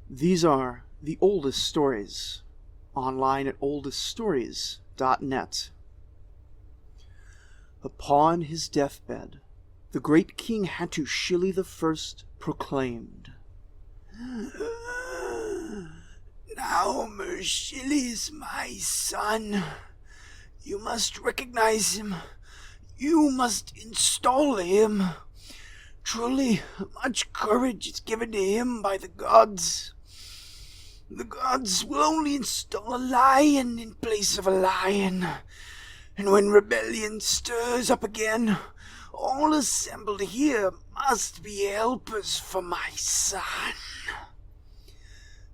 These are the oldest stories, online at oldeststories.net. Upon his deathbed, the great king Hattusili I proclaimed, "Now Mursili is my son. You must recognize him. You must install him. Truly, much courage is given to him by the gods. The gods will only install a lion in place of a lion. And when rebellion stirs up again, all assembled here must be helpers for my son."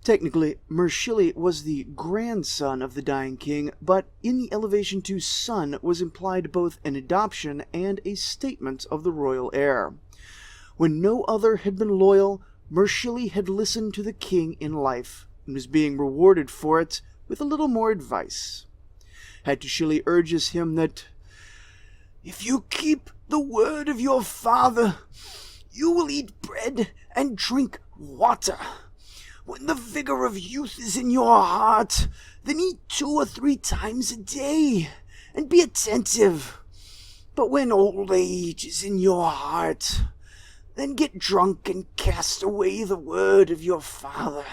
Technically, Mursili was the grandson of the dying king, but in the elevation to son was implied both an adoption and a statement of the royal heir. When no other had been loyal, Mursili had listened to the king in life, and was being rewarded for it with a little more advice. Hattusili urges him that, "If you keep the word of your father, you will eat bread and drink water. When the vigor of youth is in your heart, then eat 2 or 3 times a day, and be attentive. But when old age is in your heart, then get drunk and cast away the word of your father."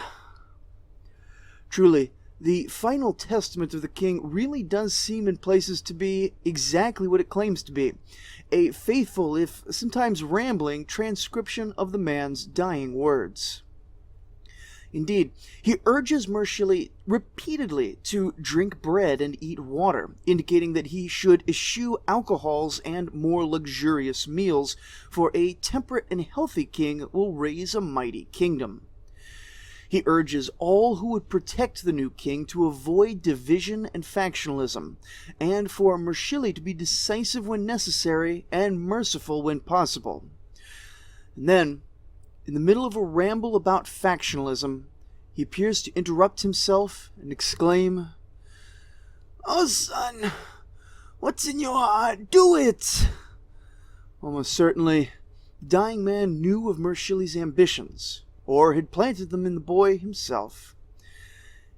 Truly, the final testament of the king really does seem in places to be exactly what it claims to be, a faithful, if sometimes rambling, transcription of the man's dying words. Indeed, he urges Mursili repeatedly to drink bread and eat water, indicating that he should eschew alcohols and more luxurious meals, for a temperate and healthy king will raise a mighty kingdom. He urges all who would protect the new king to avoid division and factionalism, and for Mursili to be decisive when necessary and merciful when possible. And then, in the middle of a ramble about factionalism, he appears to interrupt himself and exclaim, "Oh, son, what's in your heart? Do it!" Almost certainly, the dying man knew of Mursili's ambitions, or had planted them in the boy himself.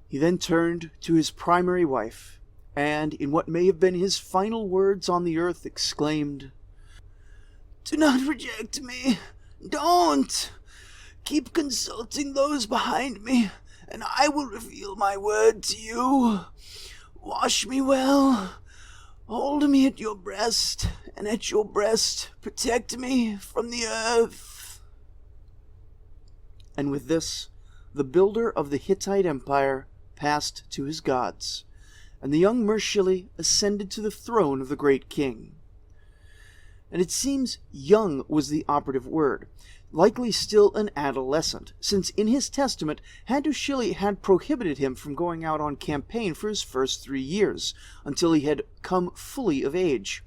He then turned to his primary wife, and, in what may have been his final words on the earth, exclaimed, "Do not reject me! Don't! Keep consulting those behind me, and I will reveal my word to you. Wash me well, hold me at your breast, and at your breast protect me from the earth." And with this, the builder of the Hittite Empire passed to his gods, and the young Mursili ascended to the throne of the great king. And it seems young was the operative word, likely still an adolescent, since in his testament Hattusili had prohibited him from going out on campaign for his first 3 years, until he had come fully of age.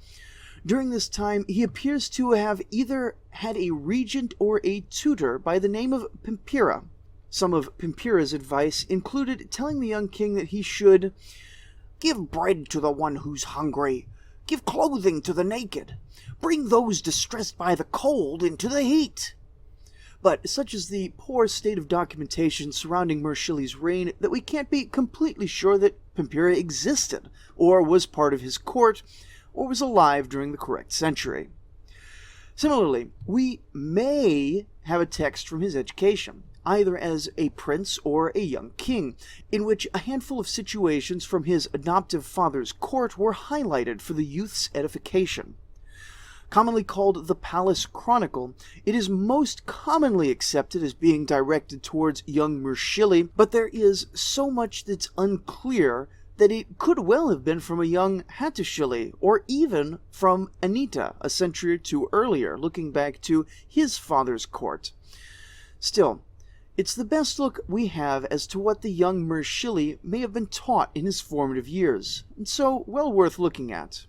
During this time, he appears to have either had a regent or a tutor by the name of Pimpira. Some of Pimpira's advice included telling the young king that he should give bread to the one who's hungry, give clothing to the naked, bring those distressed by the cold into the heat. But such is the poor state of documentation surrounding Mursili's reign that we can't be completely sure that Pimpira existed, or was part of his court, or was alive during the correct century. Similarly, we may have a text from his education, either as a prince or a young king, in which a handful of situations from his adoptive father's court were highlighted for the youth's edification. Commonly called the Palace Chronicle, it is most commonly accepted as being directed towards young Mursili, but there is so much that's unclear that it could well have been from a young Hattusili, or even from Anita, a century or 2 earlier, looking back to his father's court. Still, it's the best look we have as to what the young Mursili may have been taught in his formative years, and so well worth looking at.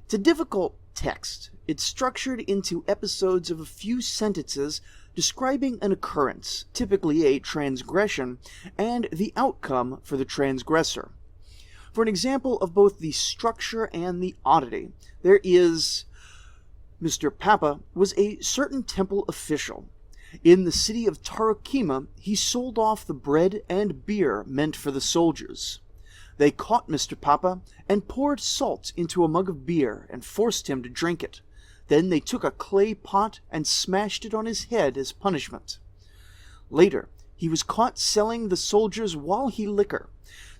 It's a difficult text. It's structured into episodes of a few sentences describing an occurrence, typically a transgression, and the outcome for the transgressor. For an example of both the structure and the oddity, there is Mr. Papa was a certain temple official. In the city of Tarakima, he sold off the bread and beer meant for the soldiers. They caught Mr. Papa and poured salt into a mug of beer and forced him to drink it. Then they took a clay pot and smashed it on his head as punishment. Later, he was caught selling the soldiers Walhi liquor,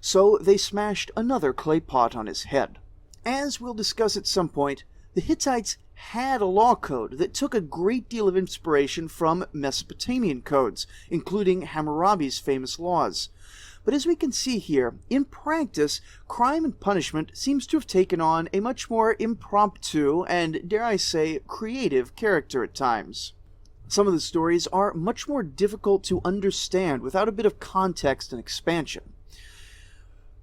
so they smashed another clay pot on his head. As we'll discuss at some point, the Hittites had a law code that took a great deal of inspiration from Mesopotamian codes, including Hammurabi's famous laws. But as we can see here, in practice, crime and punishment seems to have taken on a much more impromptu and, dare I say, creative character at times. Some of the stories are much more difficult to understand without a bit of context and expansion.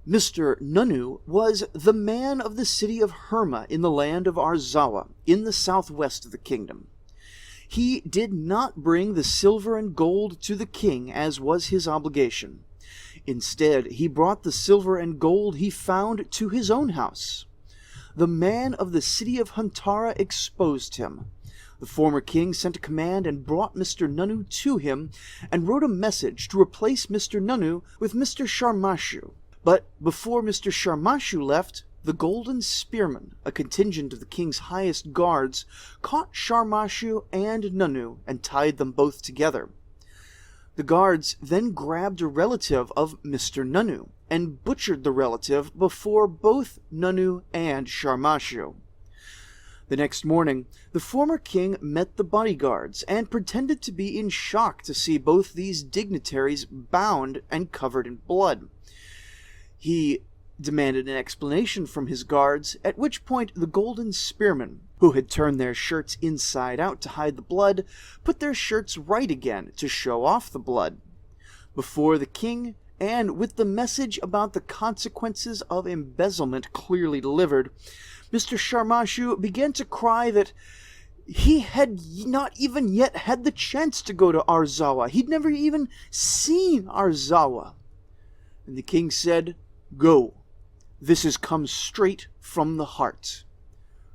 Mr. Nunu was the man of the city of Herma in the land of Arzawa, in the southwest of the kingdom. He did not bring the silver and gold to the king, as was his obligation. Instead, he brought the silver and gold he found to his own house. The man of the city of Huntara exposed him. The former king sent a command and brought Mr. Nunu to him, and wrote a message to replace Mr. Nunu with Mr. Sharmashu. But before Mr. Sharmashu left, the Golden Spearmen, a contingent of the king's highest guards, caught Sharmashu and Nunu and tied them both together. The guards then grabbed a relative of Mr. Nunu and butchered the relative before both Nunu and Sharmashu. The next morning, the former king met the bodyguards and pretended to be in shock to see both these dignitaries bound and covered in blood. He demanded an explanation from his guards, at which point the Golden Spearmen, who had turned their shirts inside out to hide the blood, put their shirts right again to show off the blood. Before the king, and with the message about the consequences of embezzlement clearly delivered, Mr. Sharmashu began to cry that he had not even yet had the chance to go to Arzawa. He'd never even seen Arzawa. And the king said, "Go. This has come straight from the heart."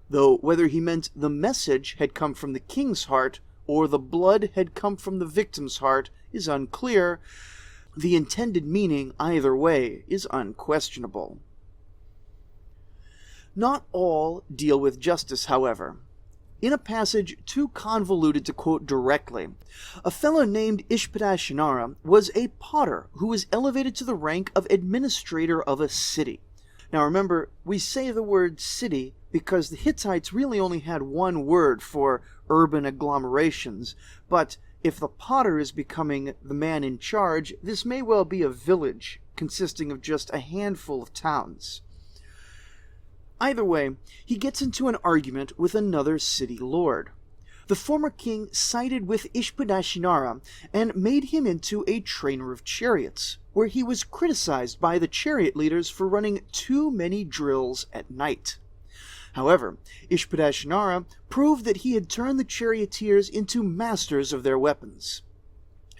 Though whether he meant the message had come from the king's heart or the blood had come from the victim's heart is unclear. The intended meaning, either way, is unquestionable. Not all deal with justice, however. In a passage too convoluted to quote directly, a fellow named Ishpadashinara was a potter who was elevated to the rank of administrator of a city. Now remember, we say the word city because the Hittites really only had one word for urban agglomerations, but if the potter is becoming the man in charge, this may well be a village consisting of just a handful of towns. Either way, he gets into an argument with another city lord. The former king sided with Ishpadashinara and made him into a trainer of chariots, where he was criticized by the chariot leaders for running too many drills at night. However, Ishpadashinara proved that he had turned the charioteers into masters of their weapons.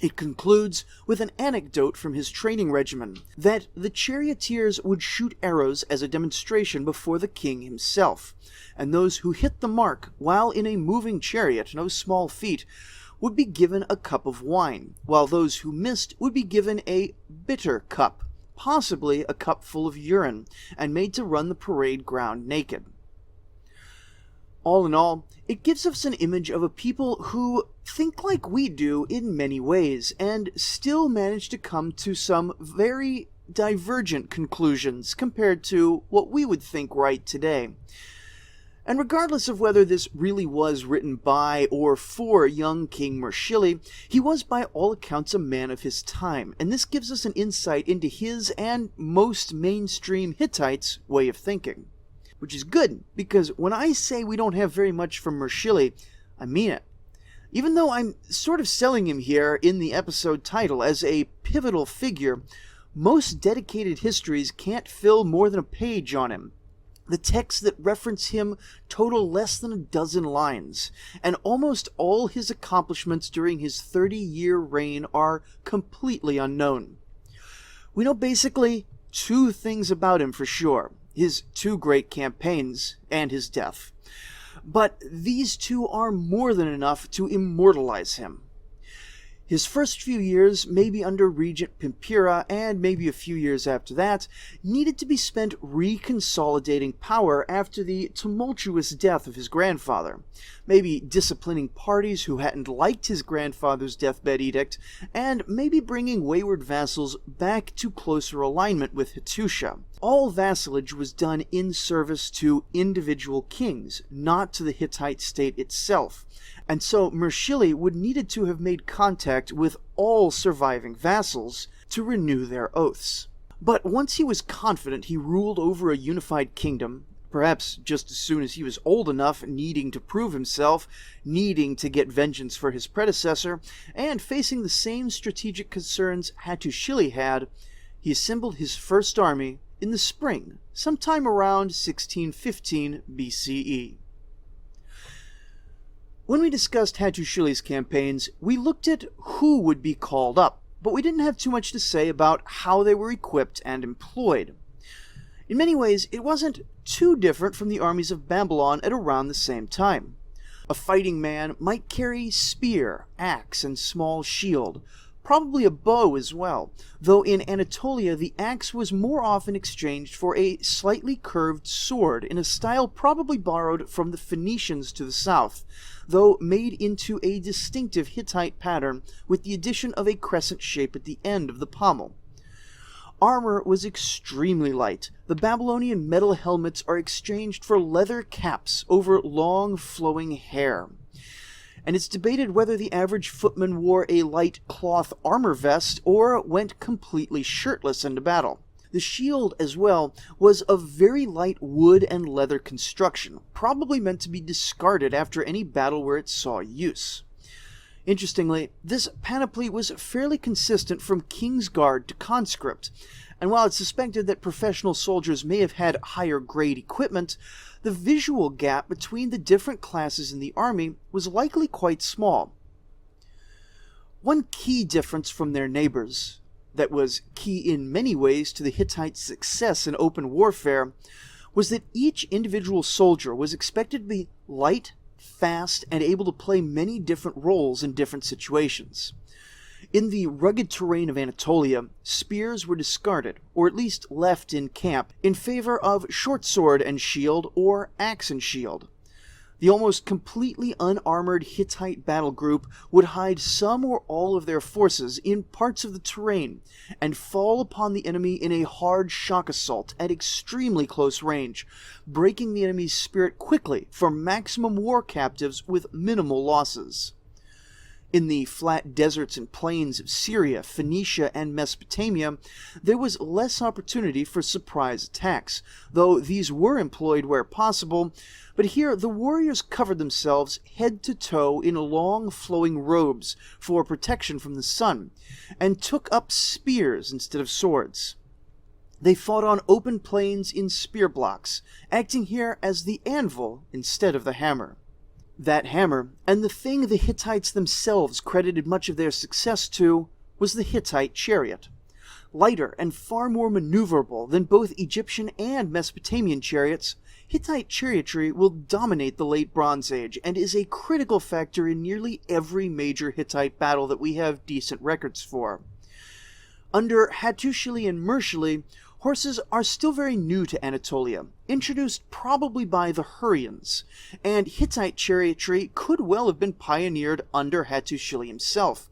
It concludes with an anecdote from his training regimen, that the charioteers would shoot arrows as a demonstration before the king himself, and those who hit the mark while in a moving chariot, no small feat, would be given a cup of wine, while those who missed would be given a bitter cup, possibly a cup full of urine, and made to run the parade ground naked. All in all, it gives us an image of a people who think like we do in many ways, and still manage to come to some very divergent conclusions compared to what we would think right today. And regardless of whether this really was written by or for young King Mursili, he was by all accounts a man of his time, and this gives us an insight into his and most mainstream Hittites' way of thinking. Which is good, because when I say we don't have very much from Mursili, I mean it. Even though I'm sort of selling him here in the episode title as a pivotal figure, most dedicated histories can't fill more than a page on him. The texts that reference him total less than a dozen lines, and almost all his accomplishments during his 30-year reign are completely unknown. We know basically two things about him for sure: his two great campaigns and his death. But these two are more than enough to immortalize him. His first few years, maybe under Regent Pimpira, and maybe a few years after that, needed to be spent reconsolidating power after the tumultuous death of his grandfather, maybe disciplining parties who hadn't liked his grandfather's deathbed edict, and maybe bringing wayward vassals back to closer alignment with Hattusha. All vassalage was done in service to individual kings, not to the Hittite state itself, and so Mursili would needed to have made contact with all surviving vassals to renew their oaths. But once he was confident he ruled over a unified kingdom, perhaps just as soon as he was old enough, needing to prove himself, needing to get vengeance for his predecessor, and facing the same strategic concerns Hattusili had, he assembled his first army in the spring, sometime around 1615 BCE. When we discussed Hattusili's campaigns, we looked at who would be called up, but we didn't have too much to say about how they were equipped and employed. In many ways, it wasn't too different from the armies of Babylon at around the same time. A fighting man might carry spear, axe, and small shield, probably a bow as well, though in Anatolia the axe was more often exchanged for a slightly curved sword in a style probably borrowed from the Phoenicians to the south, though made into a distinctive Hittite pattern with the addition of a crescent shape at the end of the pommel. Armor was extremely light. The Babylonian metal helmets are exchanged for leather caps over long flowing hair. And it's debated whether the average footman wore a light cloth armor vest or went completely shirtless into battle. The shield, as well, was of very light wood and leather construction, probably meant to be discarded after any battle where it saw use. Interestingly, this panoply was fairly consistent from King's Guard to conscript, and while it's suspected that professional soldiers may have had higher grade equipment, the visual gap between the different classes in the army was likely quite small. One key difference from their neighbors, that was key in many ways to the Hittite success in open warfare, was that each individual soldier was expected to be light, fast, and able to play many different roles in different situations. In the rugged terrain of Anatolia, spears were discarded, or at least left in camp, in favor of short sword and shield or axe and shield. The almost completely unarmored Hittite battle group would hide some or all of their forces in parts of the terrain and fall upon the enemy in a hard shock assault at extremely close range, breaking the enemy's spirit quickly for maximum war captives with minimal losses. In the flat deserts and plains of Syria, Phoenicia, and Mesopotamia, there was less opportunity for surprise attacks, though these were employed where possible, but here the warriors covered themselves head to toe in long flowing robes for protection from the sun, and took up spears instead of swords. They fought on open plains in spear blocks, acting here as the anvil instead of the hammer. That hammer, and the thing the Hittites themselves credited much of their success to, was the Hittite chariot. Lighter and far more maneuverable than both Egyptian and Mesopotamian chariots, Hittite chariotry will dominate the Late Bronze Age and is a critical factor in nearly every major Hittite battle that we have decent records for. Under Hattusili and Mursili, horses are still very new to Anatolia, introduced probably by the Hurrians, and Hittite chariotry could well have been pioneered under Hattusili himself,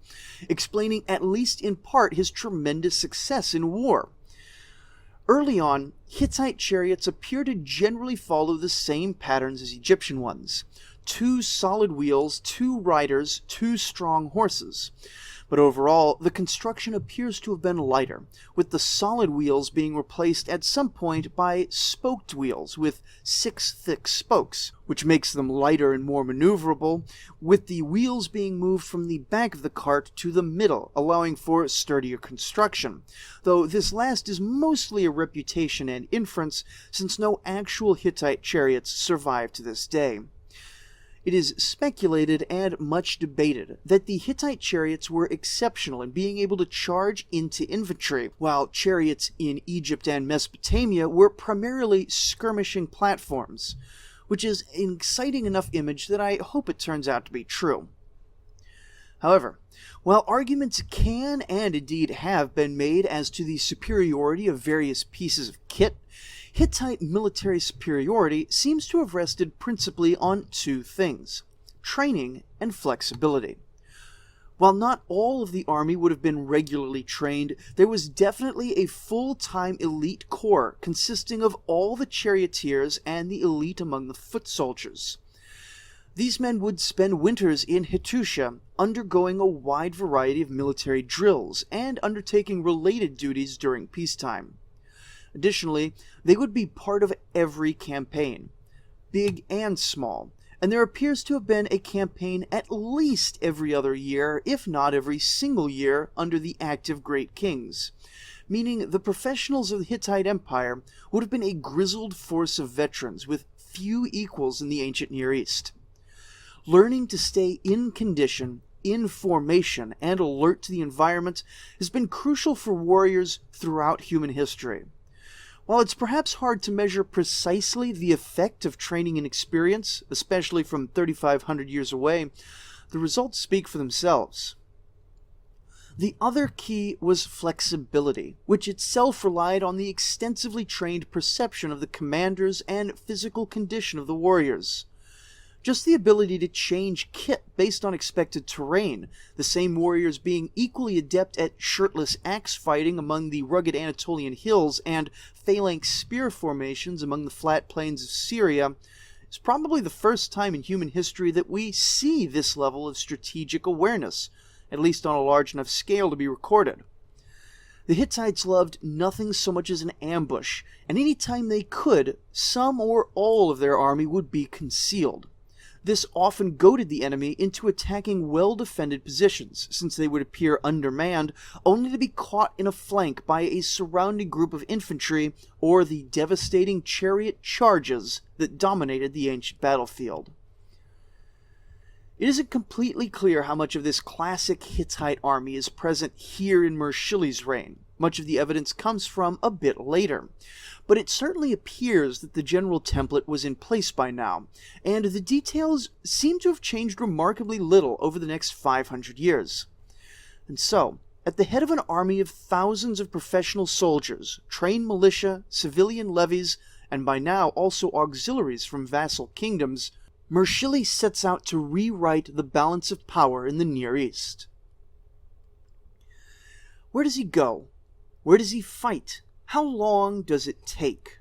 explaining at least in part his tremendous success in war. Early on, Hittite chariots appear to generally follow the same patterns as Egyptian ones: 2 solid wheels, 2 riders, 2 strong horses. But overall, the construction appears to have been lighter, with the solid wheels being replaced at some point by spoked wheels with 6 thick spokes, which makes them lighter and more maneuverable, with the wheels being moved from the back of the cart to the middle, allowing for sturdier construction, though this last is mostly a reputation and inference, since no actual Hittite chariots survive to this day. It is speculated and much debated that the Hittite chariots were exceptional in being able to charge into infantry, while chariots in Egypt and Mesopotamia were primarily skirmishing platforms, which is an exciting enough image that I hope it turns out to be true. However, while arguments can and indeed have been made as to the superiority of various pieces of kit, Hittite military superiority seems to have rested principally on two things: training and flexibility. While not all of the army would have been regularly trained, there was definitely a full-time elite corps consisting of all the charioteers and the elite among the foot soldiers. These men would spend winters in Hattusha, undergoing a wide variety of military drills and undertaking related duties during peacetime. Additionally, they would be part of every campaign, big and small, and there appears to have been a campaign at least every other year, if not every single year, under the active Great Kings, meaning the professionals of the Hittite Empire would have been a grizzled force of veterans with few equals in the ancient Near East. Learning to stay in condition, in formation, and alert to the environment has been crucial for warriors throughout human history. While it's perhaps hard to measure precisely the effect of training and experience, especially from 3,500 years away, the results speak for themselves. The other key was flexibility, which itself relied on the extensively trained perception of the commanders and physical condition of the warriors. Just the ability to change kit based on expected terrain, the same warriors being equally adept at shirtless axe fighting among the rugged Anatolian hills and phalanx spear formations among the flat plains of Syria, is probably the first time in human history that we see this level of strategic awareness, at least on a large enough scale to be recorded. The Hittites loved nothing so much as an ambush, and any time they could, some or all of their army would be concealed. This often goaded the enemy into attacking well-defended positions, since they would appear undermanned, only to be caught in a flank by a surrounding group of infantry or the devastating chariot charges that dominated the ancient battlefield. It isn't completely clear how much of this classic Hittite army is present here in Mursili's reign. Much of the evidence comes from a bit later, but it certainly appears that the general template was in place by now, and the details seem to have changed remarkably little over the next 500 years. And so, at the head of an army of thousands of professional soldiers, trained militia, civilian levies, and by now also auxiliaries from vassal kingdoms, Mursili sets out to rewrite the balance of power in the Near East. Where does he go? Where does he fight? How long does it take?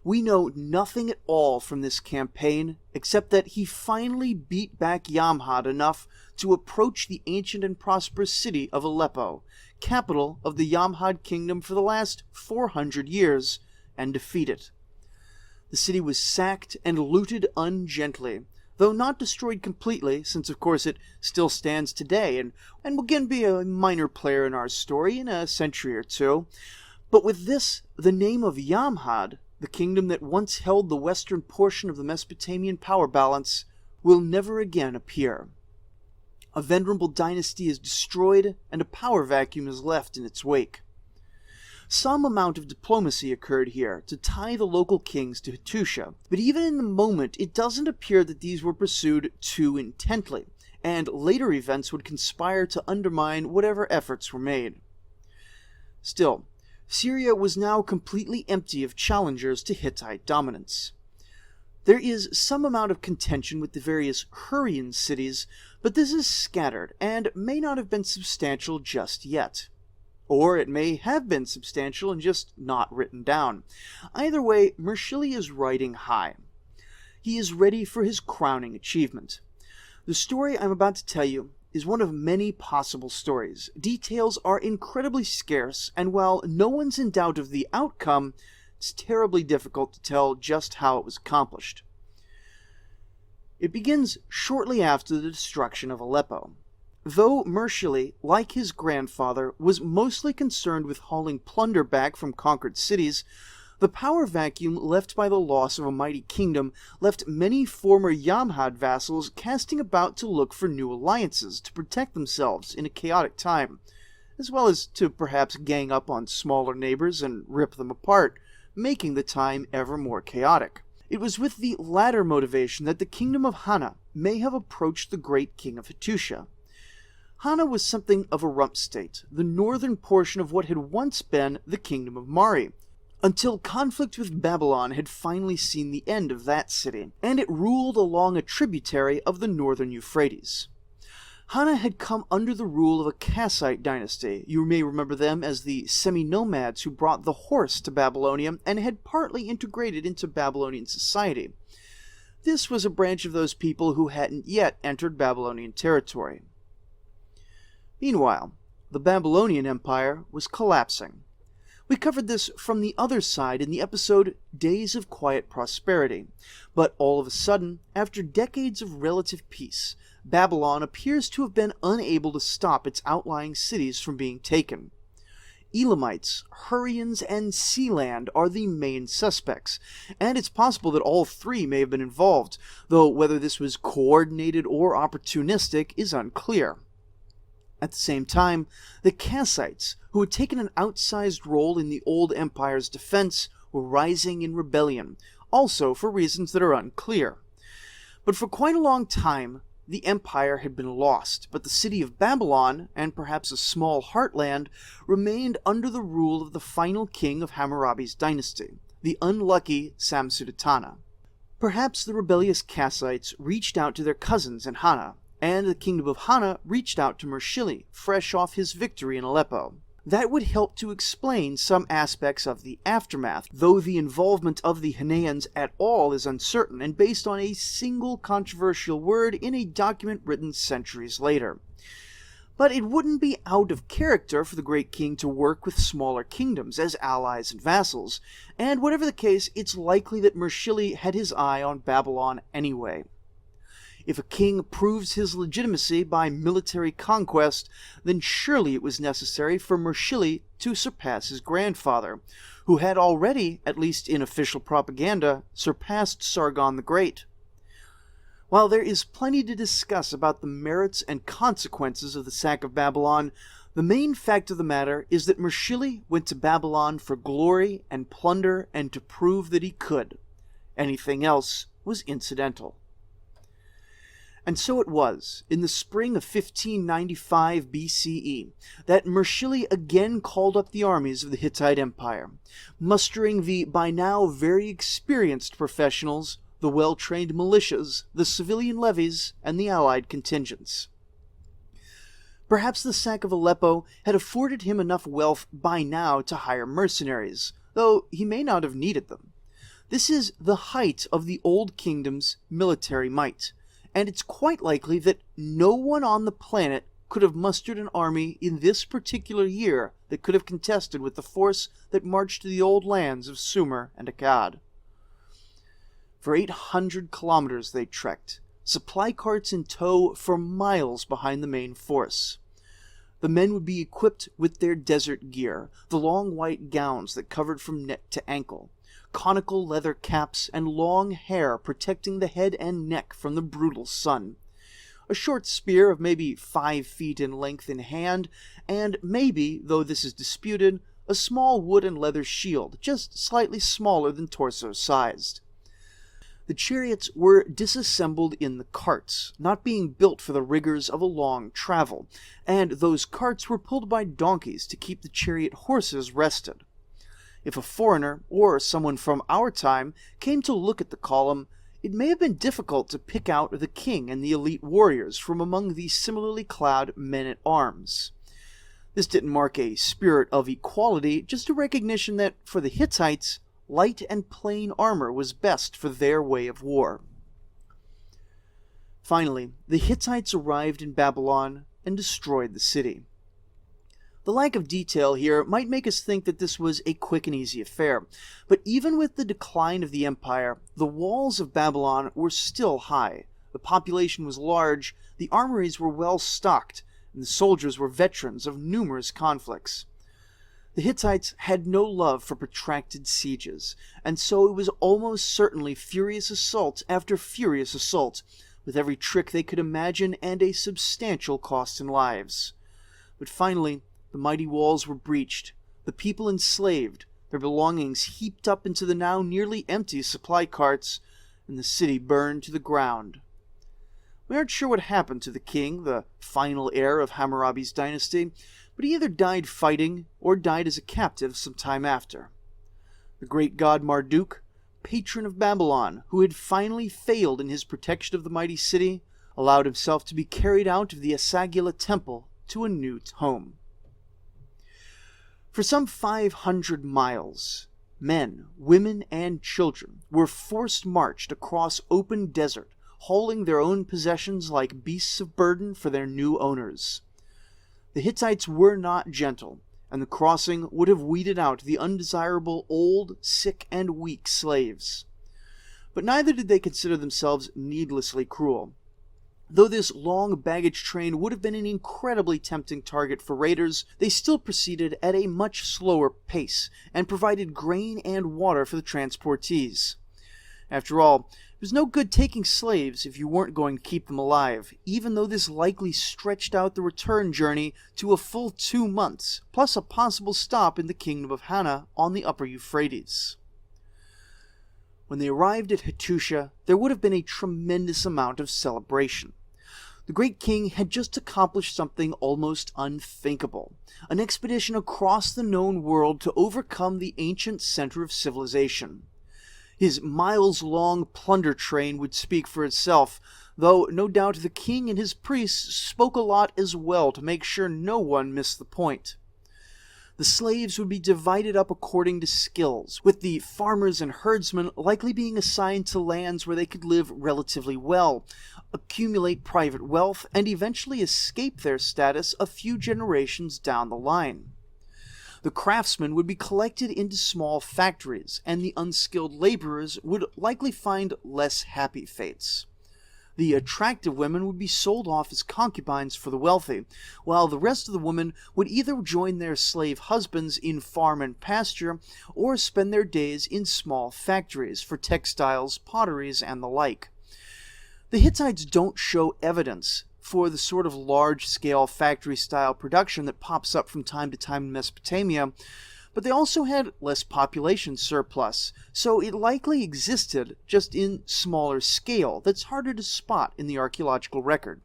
We know nothing at all from this campaign, except that he finally beat back Yamhad enough to approach the ancient and prosperous city of Aleppo, capital of the Yamhad kingdom for the last 400 years, and defeat it. The city was sacked and looted ungently, though not destroyed completely, since of course it still stands today and will again be a minor player in our story in a century or two. But with this, the name of Yamhad, the kingdom that once held the western portion of the Mesopotamian power balance, will never again appear. A venerable dynasty is destroyed, and a power vacuum is left in its wake. Some amount of diplomacy occurred here to tie the local kings to Hattusha, but even in the moment it doesn't appear that these were pursued too intently, and later events would conspire to undermine whatever efforts were made. Still, Syria was now completely empty of challengers to Hittite dominance. There is some amount of contention with the various Hurrian cities, but this is scattered and may not have been substantial just yet. Or it may have been substantial and just not written down. Either way, Mursili is riding high. He is ready for his crowning achievement. The story I'm about to tell you is one of many possible stories. Details are incredibly scarce, and while no one's in doubt of the outcome, it's terribly difficult to tell just how it was accomplished. It begins shortly after the destruction of Aleppo. Though Mursili, like his grandfather, was mostly concerned with hauling plunder back from conquered cities, the power vacuum left by the loss of a mighty kingdom left many former Yamhad vassals casting about to look for new alliances to protect themselves in a chaotic time, as well as to perhaps gang up on smaller neighbors and rip them apart, making the time ever more chaotic. It was with the latter motivation that the kingdom of Hana may have approached the great king of Hattusha. Hana was something of a rump state, the northern portion of what had once been the Kingdom of Mari, until conflict with Babylon had finally seen the end of that city, and it ruled along a tributary of the northern Euphrates. Hana had come under the rule of a Kassite dynasty. You may remember them as the semi-nomads who brought the horse to Babylonia and had partly integrated into Babylonian society. This was a branch of those people who hadn't yet entered Babylonian territory. Meanwhile, the Babylonian Empire was collapsing. We covered this from the other side in the episode Days of Quiet Prosperity, but all of a sudden, after decades of relative peace, Babylon appears to have been unable to stop its outlying cities from being taken. Elamites, Hurrians, and Sealand are the main suspects, and it's possible that all three may have been involved, though whether this was coordinated or opportunistic is unclear. At the same time, the Kassites, who had taken an outsized role in the old empire's defense, were rising in rebellion, also for reasons that are unclear. But for quite a long time, the empire had been lost, but the city of Babylon, and perhaps a small heartland, remained under the rule of the final king of Hammurabi's dynasty, the unlucky Samsudatana. Perhaps the rebellious Kassites reached out to their cousins in Hana, and the kingdom of Hana reached out to Mursili, fresh off his victory in Aleppo. That would help to explain some aspects of the aftermath, though the involvement of the Hanaans at all is uncertain and based on a single controversial word in a document written centuries later. But it wouldn't be out of character for the great king to work with smaller kingdoms as allies and vassals, and whatever the case, it's likely that Mursili had his eye on Babylon anyway. If a king proves his legitimacy by military conquest, then surely it was necessary for Mursili to surpass his grandfather, who had already, at least in official propaganda, surpassed Sargon the Great. While there is plenty to discuss about the merits and consequences of the sack of Babylon, the main fact of the matter is that Mursili went to Babylon for glory and plunder and to prove that he could. Anything else was incidental. And so it was, in the spring of 1595 BCE, that Mursili again called up the armies of the Hittite Empire, mustering the by now very experienced professionals, the well-trained militias, the civilian levies, and the allied contingents. Perhaps the sack of Aleppo had afforded him enough wealth by now to hire mercenaries, though he may not have needed them. This is the height of the Old Kingdom's military might, and it's quite likely that no one on the planet could have mustered an army in this particular year that could have contested with the force that marched to the old lands of Sumer and Akkad. For 800 kilometers they trekked, supply carts in tow for miles behind the main force. The men would be equipped with their desert gear, the long white gowns that covered from neck to ankle, conical leather caps, and long hair protecting the head and neck from the brutal sun. A short spear of maybe 5 feet in length in hand, and maybe, though this is disputed, a small wood and leather shield, just slightly smaller than torso-sized. The chariots were disassembled in the carts, not being built for the rigors of a long travel, and those carts were pulled by donkeys to keep the chariot horses rested. If a foreigner, or someone from our time, came to look at the column, it may have been difficult to pick out the king and the elite warriors from among the similarly clad men-at-arms. This didn't mark a spirit of equality, just a recognition that, for the Hittites, light and plain armor was best for their way of war. Finally, the Hittites arrived in Babylon and destroyed the city. The lack of detail here might make us think that this was a quick and easy affair, but even with the decline of the empire, the walls of Babylon were still high, the population was large, the armories were well stocked, and the soldiers were veterans of numerous conflicts. The Hittites had no love for protracted sieges, and so it was almost certainly furious assault after furious assault, with every trick they could imagine and a substantial cost in lives. But finally, the mighty walls were breached, the people enslaved, their belongings heaped up into the now nearly empty supply carts, and the city burned to the ground. We aren't sure what happened to the king, the final heir of Hammurabi's dynasty, but he either died fighting or died as a captive some time after. The great god Marduk, patron of Babylon, who had finally failed in his protection of the mighty city, allowed himself to be carried out of the Esagila temple to a new home. For some 500 miles, men, women, and children were forced marched across open desert, hauling their own possessions like beasts of burden for their new owners. The Hittites were not gentle, and the crossing would have weeded out the undesirable old, sick, and weak slaves. But neither did they consider themselves needlessly cruel. Though this long baggage train would have been an incredibly tempting target for raiders, they still proceeded at a much slower pace and provided grain and water for the transportees. After all, it was no good taking slaves if you weren't going to keep them alive, even though this likely stretched out the return journey to a full 2 months, plus a possible stop in the kingdom of Hana on the upper Euphrates. When they arrived at Hattusha, there would have been a tremendous amount of celebration. The great king had just accomplished something almost unthinkable, an expedition across the known world to overcome the ancient center of civilization. His miles-long plunder train would speak for itself, though no doubt the king and his priests spoke a lot as well to make sure no one missed the point. The slaves would be divided up according to skills, with the farmers and herdsmen likely being assigned to lands where they could live relatively well, accumulate private wealth, and eventually escape their status a few generations down the line. The craftsmen would be collected into small factories, and the unskilled laborers would likely find less happy fates. The attractive women would be sold off as concubines for the wealthy, while the rest of the women would either join their slave husbands in farm and pasture, or spend their days in small factories for textiles, potteries, and the like. The Hittites don't show evidence for the sort of large-scale factory-style production that pops up from time to time in Mesopotamia, but they also had less population surplus, so it likely existed just in smaller scale that's harder to spot in the archaeological record.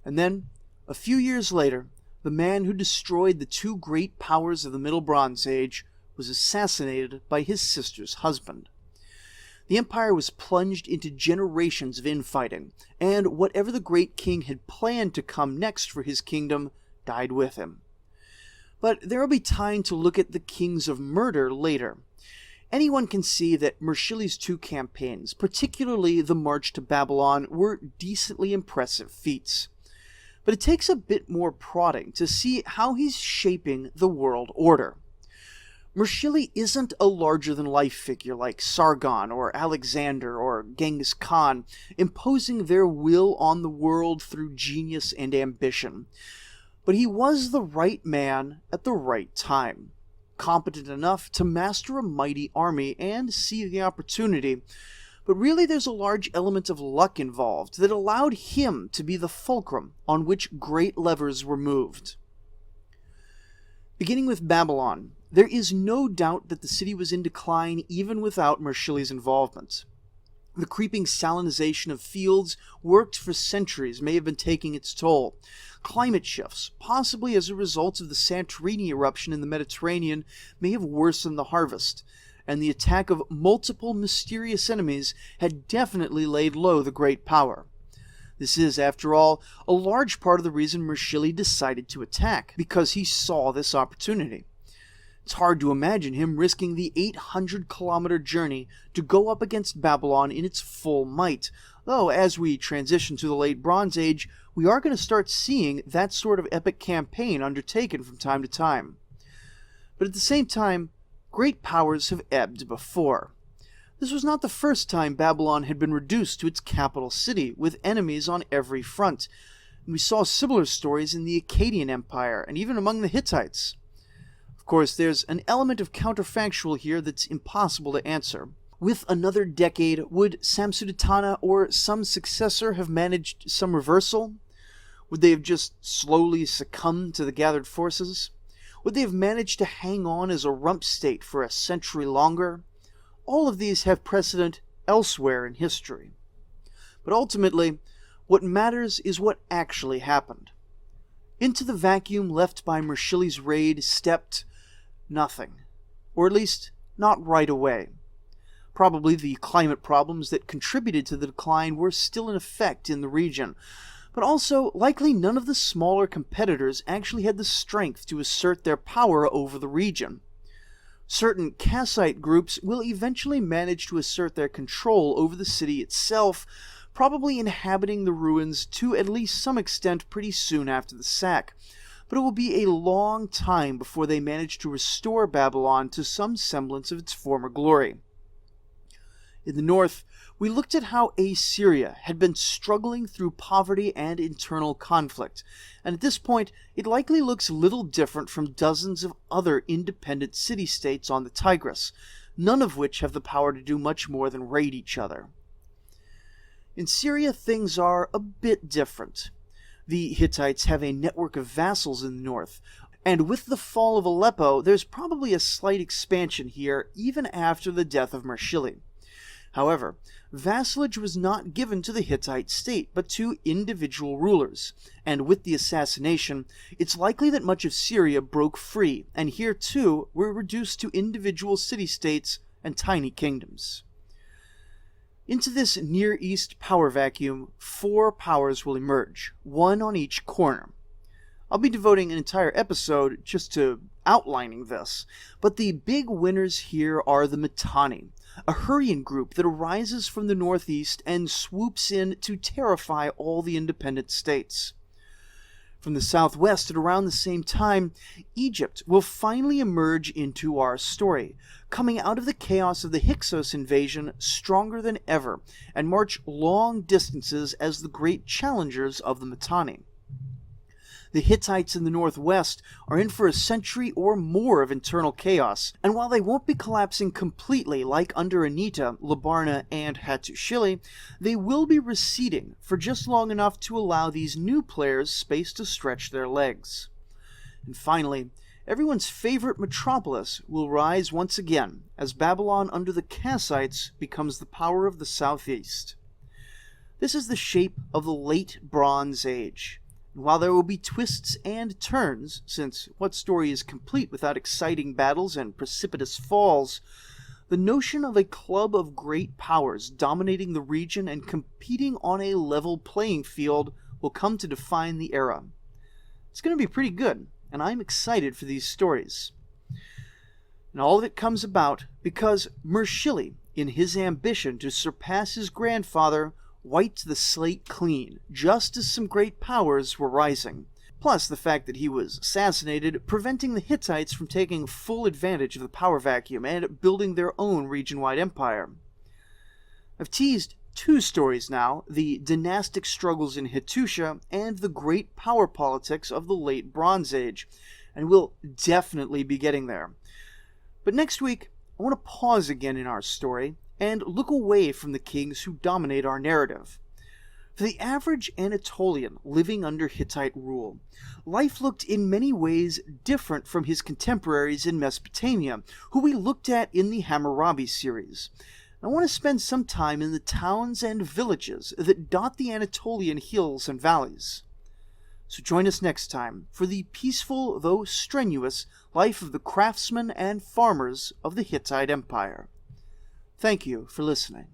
And then, a few years later, the man who destroyed the two great powers of the Middle Bronze Age was assassinated by his sister's husband. The empire was plunged into generations of infighting, and whatever the great king had planned to come next for his kingdom died with him. But there will be time to look at the kings of murder later. Anyone can see that Mursili's 2 campaigns, particularly the March to Babylon, were decently impressive feats. But it takes a bit more prodding to see how he's shaping the world order. Mursili isn't a larger-than-life figure like Sargon or Alexander or Genghis Khan, imposing their will on the world through genius and ambition. But he was the right man at the right time, competent enough to master a mighty army and see the opportunity. But really there's a large element of luck involved that allowed him to be the fulcrum on which great levers were moved. Beginning with Babylon, there is no doubt that the city was in decline even without Mursili's involvement. The creeping salinization of fields worked for centuries may have been taking its toll. Climate shifts, possibly as a result of the Santorini eruption in the Mediterranean, may have worsened the harvest, and the attack of multiple mysterious enemies had definitely laid low the great power. This is, after all, a large part of the reason Mursili decided to attack, because he saw this opportunity. It's hard to imagine him risking the 800-kilometer journey to go up against Babylon in its full might, though as we transition to the late Bronze Age, we are going to start seeing that sort of epic campaign undertaken from time to time. But at the same time, great powers have ebbed before. This was not the first time Babylon had been reduced to its capital city, with enemies on every front, and we saw similar stories in the Akkadian Empire and even among the Hittites. Of course, there's an element of counterfactual here that's impossible to answer. With another decade, would Samsudatana or some successor have managed some reversal? Would they have just slowly succumbed to the gathered forces? Would they have managed to hang on as a rump state for a century longer? All of these have precedent elsewhere in history. But ultimately, what matters is what actually happened. Into the vacuum left by Mursili's raid stepped nothing. Or at least, not right away. Probably the climate problems that contributed to the decline were still in effect in the region, but also likely none of the smaller competitors actually had the strength to assert their power over the region. Certain Kassite groups will eventually manage to assert their control over the city itself, probably inhabiting the ruins to at least some extent pretty soon after the sack, but it will be a long time before they manage to restore Babylon to some semblance of its former glory. In the north, we looked at how Assyria had been struggling through poverty and internal conflict, and at this point it likely looks little different from dozens of other independent city-states on the Tigris, none of which have the power to do much more than raid each other. In Syria, things are a bit different. The Hittites have a network of vassals in the north, and with the fall of Aleppo, there's probably a slight expansion here even after the death of Mursili. However, vassalage was not given to the Hittite state, but to individual rulers, and with the assassination, it's likely that much of Syria broke free, and here too were reduced to individual city-states and tiny kingdoms. Into this Near East power vacuum, 4 powers will emerge, one on each corner. I'll be devoting an entire episode just to outlining this, but the big winners here are the Mitanni, a Hurrian group that arises from the northeast and swoops in to terrify all the independent states. From the southwest at around the same time, Egypt will finally emerge into our story, coming out of the chaos of the Hyksos invasion stronger than ever, and march long distances as the great challengers of the Mitanni. The Hittites in the northwest are in for a century or more of internal chaos, and while they won't be collapsing completely like under Anita, Labarna, and Hattushili, they will be receding for just long enough to allow these new players space to stretch their legs. And finally, everyone's favorite metropolis will rise once again as Babylon under the Kassites becomes the power of the southeast. This is the shape of the late Bronze Age. And while there will be twists and turns, since what story is complete without exciting battles and precipitous falls, the notion of a club of great powers dominating the region and competing on a level playing field will come to define the era. It's going to be pretty good, and I'm excited for these stories. And all of it comes about because Mursili, in his ambition to surpass his grandfather, wiped the slate clean, just as some great powers were rising. Plus the fact that he was assassinated, preventing the Hittites from taking full advantage of the power vacuum and building their own region-wide empire. I've teased 2 stories now, the dynastic struggles in Hattusha and the great power politics of the late Bronze Age, and we'll definitely be getting there. But next week, I want to pause again in our story and look away from the kings who dominate our narrative. For the average Anatolian living under Hittite rule, life looked in many ways different from his contemporaries in Mesopotamia, who we looked at in the Hammurabi series. I want to spend some time in the towns and villages that dot the Anatolian hills and valleys. So join us next time for the peaceful though strenuous life of the craftsmen and farmers of the Hittite Empire. Thank you for listening.